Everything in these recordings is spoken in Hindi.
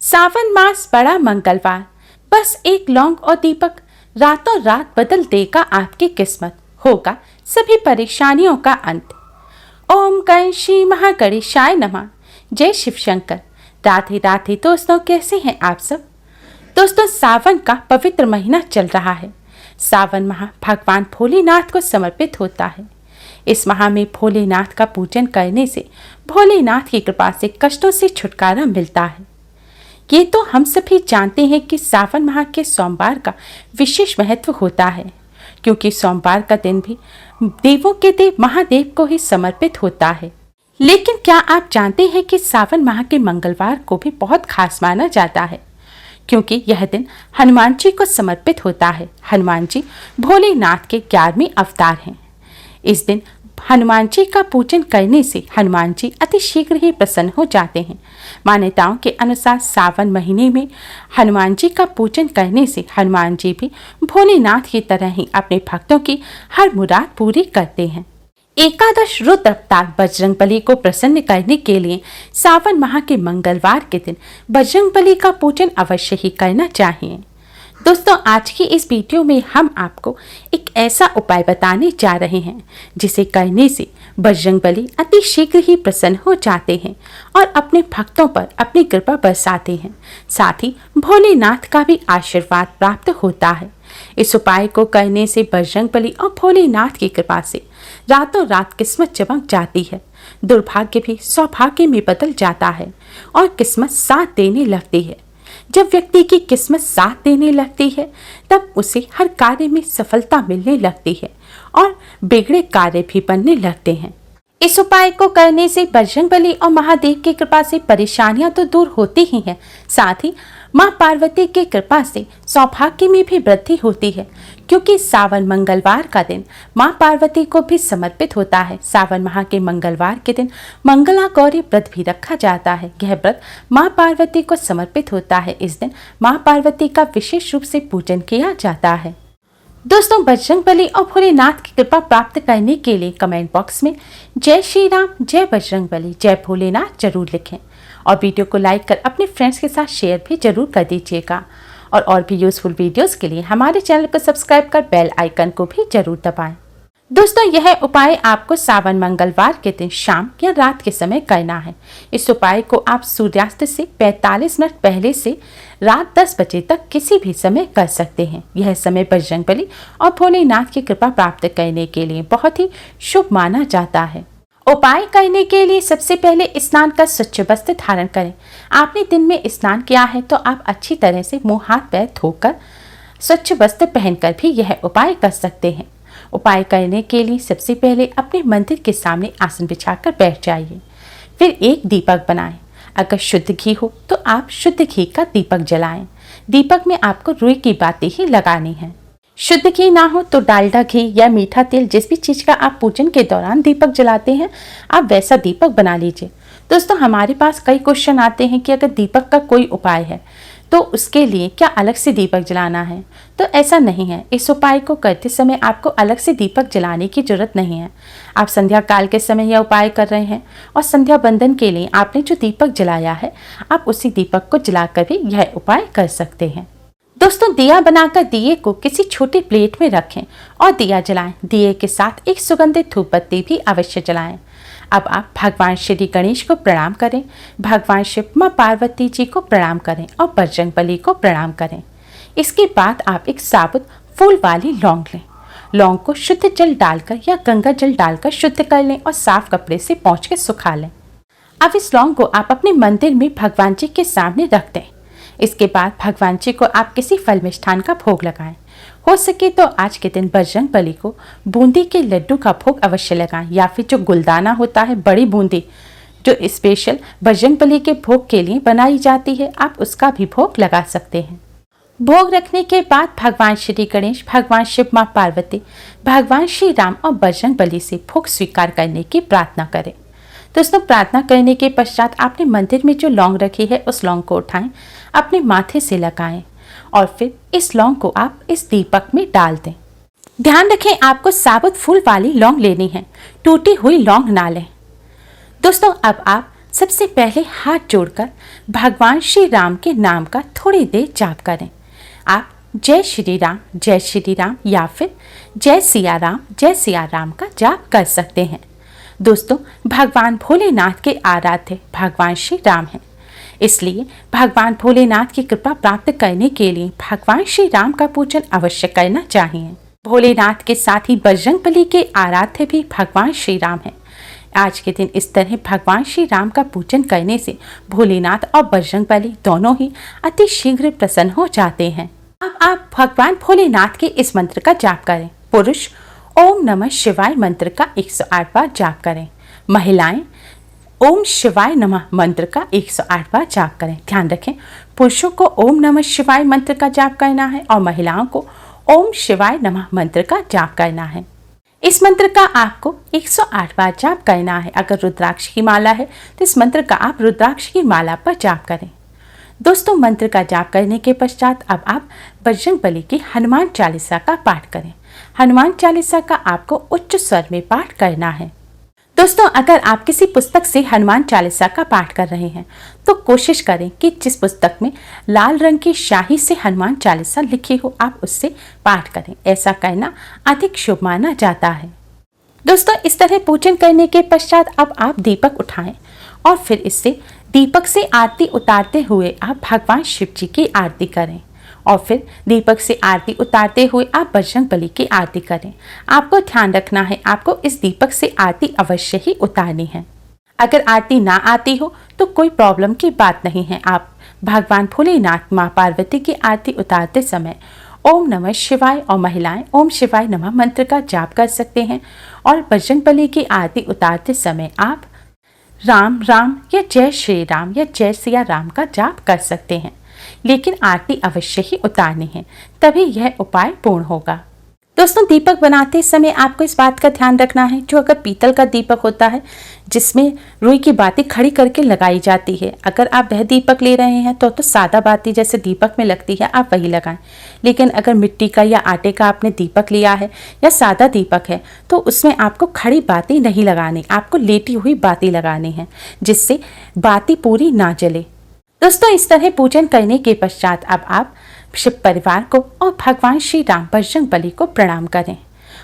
सावन मास बड़ा मंगलवार, बस एक लौंग और दीपक रातों रात बदल देगा आपकी किस्मत, होगा सभी परेशानियों का अंत। ओम गणेशी महागणेशाय नमः। जय शिव शंकर। राधे राधे दोस्तों, कैसे हैं आप सब। दोस्तों, सावन का पवित्र महीना चल रहा है। सावन माह भगवान भोलेनाथ को समर्पित होता है। इस माह में भोलेनाथ का पूजन करने से भोलेनाथ की कृपा से कष्टों से छुटकारा मिलता है। ये तो हम सभी जानते हैं कि सावन माह के सोमवार का विशेष महत्व होता है, क्योंकि सोमवार का दिन भी देवों के देव महादेव को ही समर्पित होता है। लेकिन क्या आप जानते हैं कि सावन माह के मंगलवार को भी बहुत खास माना जाता है, क्योंकि यह दिन हनुमान जी को समर्पित होता है। हनुमान जी भोलेनाथ के 11वें अवतार हैं। इस दिन हनुमान जी का पूजन करने से हनुमान जी अति शीघ्र ही प्रसन्न हो जाते हैं। मान्यताओं के अनुसार सावन महीने में हनुमान जी का पूजन करने से हनुमान जी भी भोलेनाथ की तरह ही अपने भक्तों की हर मुराद पूरी करते हैं। एकादश रुद्र अवतार बजरंगबली को प्रसन्न करने के लिए सावन माह के मंगलवार के दिन बजरंगबली का पूजन अवश्य ही करना चाहिए। दोस्तों, आज की इस वीडियो में हम आपको एक ऐसा उपाय बताने जा रहे हैं जिसे करने से बजरंगबली अति शीघ्र ही प्रसन्न हो जाते हैं और अपने भक्तों पर अपनी कृपा बरसाते हैं। साथ ही भोलेनाथ का भी आशीर्वाद प्राप्त होता है। इस उपाय को करने से बजरंगबली और भोलेनाथ की कृपा से रातों रात किस्मत चमक जाती है। दुर्भाग्य भी सौभाग्य में बदल जाता है और किस्मत साथ देने लगती है। जब व्यक्ति की किस्मत साथ देने लगती है, तब उसे हर कार्य में सफलता मिलने लगती है और बिगड़े कार्य भी बनने लगते हैं। इस उपाय को करने से बजरंगबली और महादेव की कृपा से परेशानियां तो दूर होती ही हैं, साथ ही मां पार्वती की कृपा से सौभाग्य में भी वृद्धि होती है, क्योंकि सावन मंगलवार का दिन मां पार्वती को भी समर्पित होता है। सावन माह के मंगलवार के दिन मंगला गौरी व्रत भी रखा जाता है। यह व्रत मां पार्वती को समर्पित होता है। इस दिन मां पार्वती का विशेष रूप से पूजन किया जाता है। दोस्तों, बजरंगबली और भोलेनाथ की कृपा प्राप्त करने के लिए कमेंट बॉक्स में जय श्री राम, जय बजरंगबली, जय भोलेनाथ जरूर लिखें और वीडियो को लाइक कर अपने फ्रेंड्स के साथ शेयर भी जरूर कर दीजिएगा। और भी यूजफुल वीडियोस के लिए हमारे चैनल को सब्सक्राइब कर बेल आइकन को भी जरूर दबाएं। दोस्तों, यह उपाय आपको सावन मंगलवार के दिन शाम या रात के समय करना है। इस उपाय को आप सूर्यास्त से 45 मिनट पहले से रात 10 बजे तक किसी भी समय कर सकते हैं। यह समय बजरंगबली और भोलेनाथ की कृपा प्राप्त करने के लिए बहुत ही शुभ माना जाता है। उपाय करने के लिए सबसे पहले स्नान कर स्वच्छ वस्त्र धारण करें। आपने दिन में स्नान किया है तो आप अच्छी तरह से मुंह हाथ पैर धोकर स्वच्छ वस्त्र पहनकर भी यह उपाय कर सकते हैं। उपाय करने के लिए सबसे पहले अपने मंदिर के सामने आसन बिछाकर बैठ जाइए। फिर एक दीपक बनाएं। अगर शुद्ध घी हो तो आप शुद्ध घी का दीपक जलाएं। दीपक में आपको रुई की बाती ही लगानी है। शुद्ध घी ना हो तो डालडा घी या मीठा तेल, जिस भी चीज का आप पूजन के दौरान दीपक जलाते हैं, आप वैसा दीपक बना लीजिए। दोस्तों, हमारे पास कई क्वेश्चन आते हैं कि अगर दीपक का कोई उपाय है तो उसके लिए क्या अलग से दीपक जलाना है। तो ऐसा नहीं है। इस उपाय को करते समय आपको अलग से दीपक जलाने की जरूरत नहीं है। आप संध्या काल के समय यह उपाय कर रहे हैं और संध्या बंदन के लिए आपने जो दीपक जलाया है, आप उसी दीपक को जलाकर भी यह उपाय कर सकते हैं। दोस्तों, दिया बनाकर दिए को किसी छोटे प्लेट में रखें और दिया जलाएं। दिए के साथ एक सुगंधित धूप बत्ती भी अवश्य जलाएं। अब आप भगवान श्री गणेश को प्रणाम करें, भगवान शिव, मां पार्वती जी को प्रणाम करें और बजरंगबली को प्रणाम करें। इसके बाद आप एक साबुत फूल वाली लौंग लें। लौंग को शुद्ध जल डालकर या गंगा जल डालकर शुद्ध कर लें और साफ कपड़े से पोंछ के सुखा लें। अब इस लौंग को आप अपने मंदिर में भगवान जी के सामने रख दें। इसके बाद भगवान जी को आप किसी फल मिष्ठान का भोग लगाएं। हो सके तो आज के दिन बजरंगबली को बूंदी के लड्डू का भोग अवश्य लगाएं, या फिर जो गुलदाना होता है, बड़ी बूंदी जो स्पेशल बजरंगबली के भोग के लिए बनाई जाती है, आप उसका भी भोग लगा सकते हैं। भोग रखने के बाद भगवान श्री गणेश, भगवान शिव, मां पार्वती, भगवान श्री राम और बजरंगबली से भोग स्वीकार करने की प्रार्थना करें। दोस्तों, प्रार्थना करने के पश्चात आपने मंदिर में जो लौंग रखी है उस लौंग को उठाएं, अपने माथे से लगाएं और फिर इस लौंग को आप इस दीपक में डाल दें। ध्यान रखें, आपको साबुत फूल वाली लौंग लेनी है, टूटी हुई लौंग ना लें। दोस्तों, अब आप सबसे पहले हाथ जोड़कर भगवान श्री राम के नाम का थोड़ी देर जाप करें। आप जय श्री राम या फिर जय सिया राम का जाप कर सकते हैं। दोस्तों, भगवान भोलेनाथ के आराध्य भगवान श्री राम हैं, इसलिए भगवान भोलेनाथ की कृपा प्राप्त करने के लिए भगवान श्री राम का पूजन अवश्य करना चाहिए। भोलेनाथ के साथ ही बजरंगबली के आराध्य भी भगवान श्री राम हैं। आज के दिन इस तरह भगवान श्री राम का पूजन करने से भोलेनाथ और बजरंगबली दोनों ही अति शीघ्र प्रसन्न हो जाते हैं। अब आप भगवान भोलेनाथ के इस मंत्र का जाप करें। पुरुष ओम नमः शिवाय मंत्र का 108 बार जाप करें। महिलाएं ओम शिवाय नमः मंत्र का 108 बार जाप करें। ध्यान रखें, पुरुषों को ओम नमः शिवाय मंत्र का जाप करना है और महिलाओं को ओम शिवाय नमः मंत्र का जाप करना है। इस मंत्र का आपको 108 बार जाप करना है। अगर रुद्राक्ष की माला है तो इस मंत्र का आप रुद्राक्ष की माला पर जाप करें। दोस्तों, मंत्र का जाप करने के पश्चात अब आप बजरंगबली की हनुमान चालीसा का पाठ करें। हनुमान चालीसा का आपको उच्च स्वर में पाठ करना है। दोस्तों, अगर आप किसी पुस्तक से हनुमान चालीसा का पाठ कर रहे हैं तो कोशिश करें कि जिस पुस्तक में लाल रंग की स्याही से हनुमान चालीसा लिखी हो आप उससे पाठ करें। ऐसा करना अधिक शुभ माना जाता है। दोस्तों, इस तरह पूजन करने के पश्चात अब आप दीपक उठाएं और फिर इससे दीपक से आरती उतारते हुए आप भगवान शिव जी की आरती करें और फिर दीपक से आरती उतारते हुए आप बजरंगबली की आरती करें। आपको ध्यान रखना है, आपको इस दीपक से आरती अवश्य ही उतारनी है। अगर आरती ना आती हो तो कोई प्रॉब्लम की बात नहीं है। आप भगवान भोलेनाथ माँ पार्वती की आरती उतारते समय ओम नमः शिवाय और महिलाएं ओम शिवाय नमः मंत्र का जाप कर सकते हैं और बजरंगबली की आरती उतारते समय आप राम राम या जय श्री राम या जय सिया राम का जाप कर सकते हैं, लेकिन आरती अवश्य ही उतारनी है, तभी यह उपाय पूर्ण होगा। दोस्तों, दीपक बनाते समय आपको इस बात का ध्यान रखना है, जो अगर पीतल का दीपक होता है जिसमें रुई की बाती खड़ी करके लगाई जाती है, अगर आप वह दीपक ले रहे हैं तो सादा बाती जैसे दीपक में लगती है आप वही लगाएं। लेकिन अगर मिट्टी का या आटे का आपने दीपक लिया है या सादा दीपक है तो उसमें आपको खड़ी बाती नहीं लगानी, आपको लेटी हुई बाती लगानी है जिससे बाती पूरी ना जले। दोस्तों, इस तरह पूजन करने के पश्चात अब आप शिव परिवार को और भगवान श्री राम बजरंगबली को प्रणाम करें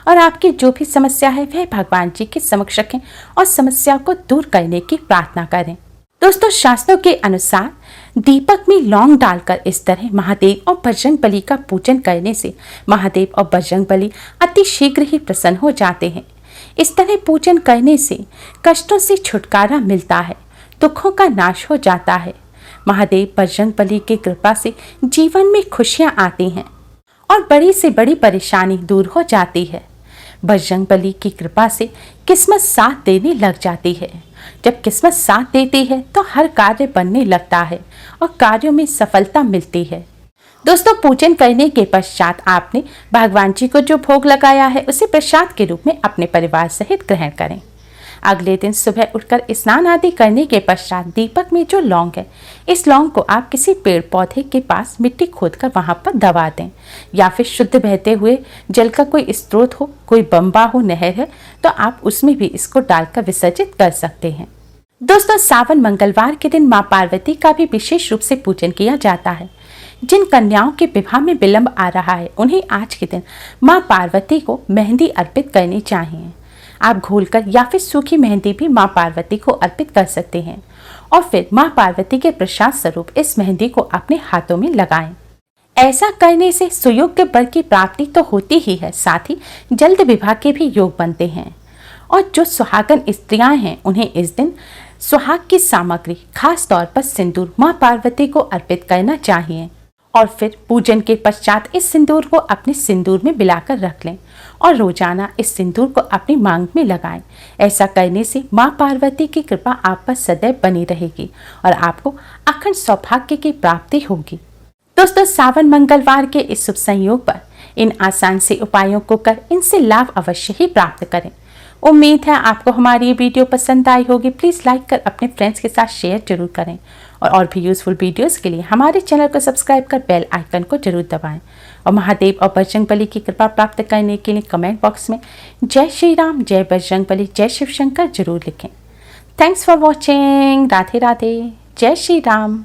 और आपकी जो भी समस्या है वह भगवान जी के समक्ष रखें और समस्या को दूर करने की प्रार्थना करें। दोस्तों, शास्त्रों के अनुसार दीपक में लौंग डालकर इस तरह महादेव और बजरंगबली का पूजन करने से महादेव और बजरंगबली अति शीघ्र ही प्रसन्न हो जाते हैं। इस तरह पूजन करने से कष्टों से छुटकारा मिलता है, दुखों का नाश हो जाता है। महादेव बजरंगबली की कृपा से जीवन में खुशियां आती हैं और बड़ी से बड़ी परेशानी दूर हो जाती है। बजरंगबली की कृपा से किस्मत साथ देने लग जाती है। जब किस्मत साथ देती है तो हर कार्य बनने लगता है और कार्यों में सफलता मिलती है। दोस्तों, पूजन करने के पश्चात आपने भगवान जी को जो भोग लगाया है उसे प्रसाद के रूप में अपने परिवार सहित ग्रहण करें। अगले दिन सुबह उठकर स्नान आदि करने के पश्चात दीपक में जो लौंग है, इस लौंग को आप किसी पेड़ पौधे के पास मिट्टी खोदकर वहां पर दबा दें या फिर शुद्ध बहते हुए जल का कोई स्रोत हो, कोई बम्बा हो, नहर है तो आप उसमें भी इसको डालकर विसर्जित कर सकते हैं। दोस्तों, सावन मंगलवार के दिन माँ पार्वती का भी विशेष रूप से पूजन किया जाता है। जिन कन्याओं के विवाह में विलंब आ रहा है उन्हें आज के दिन माँ पार्वती को मेहंदी अर्पित करनी चाहिए। आप घोलकर या फिर सूखी मेहंदी भी माँ पार्वती को अर्पित कर सकते हैं और फिर माँ पार्वती के प्रसाद स्वरूप इस मेहंदी को अपने हाथों में लगाएं। ऐसा करने से सुयोग्य वर की प्राप्ति तो होती ही है, साथ ही जल्द विवाह के भी योग बनते हैं। और जो सुहागन स्त्रियां हैं उन्हें इस दिन सुहाग की सामग्री खास तौर पर सिंदूर माँ पार्वती को अर्पित करना चाहिए और फिर पूजन के पश्चात इस सिंदूर को अपने सिंदूर में मिलाकर रख लें और रोजाना इस सिंदूर को अपनी मांग में लगाएं। ऐसा करने से माँ पार्वती की कृपा आप पर सदैव बनी रहेगी और आपको अखंड सौभाग्य की प्राप्ति होगी। दोस्तों, सावन मंगलवार के इस शुभ संयोग पर इन आसान से उपायों को कर इनसे लाभ अवश्य ही प्राप्त करें। उम्मीद है आपको हमारी ये वीडियो पसंद आई होगी। प्लीज़ लाइक कर अपने फ्रेंड्स के साथ शेयर जरूर करें और भी यूजफुल वीडियोस के लिए हमारे चैनल को सब्सक्राइब कर बेल आइकन को जरूर दबाएं और महादेव और बजरंगबली की कृपा प्राप्त करने के लिए कमेंट बॉक्स में जय श्री राम, जय बजरंगबली, जय शिव शंकर जरूर लिखें। Thanks for watching. Radhe Radhe. जय श्री राम।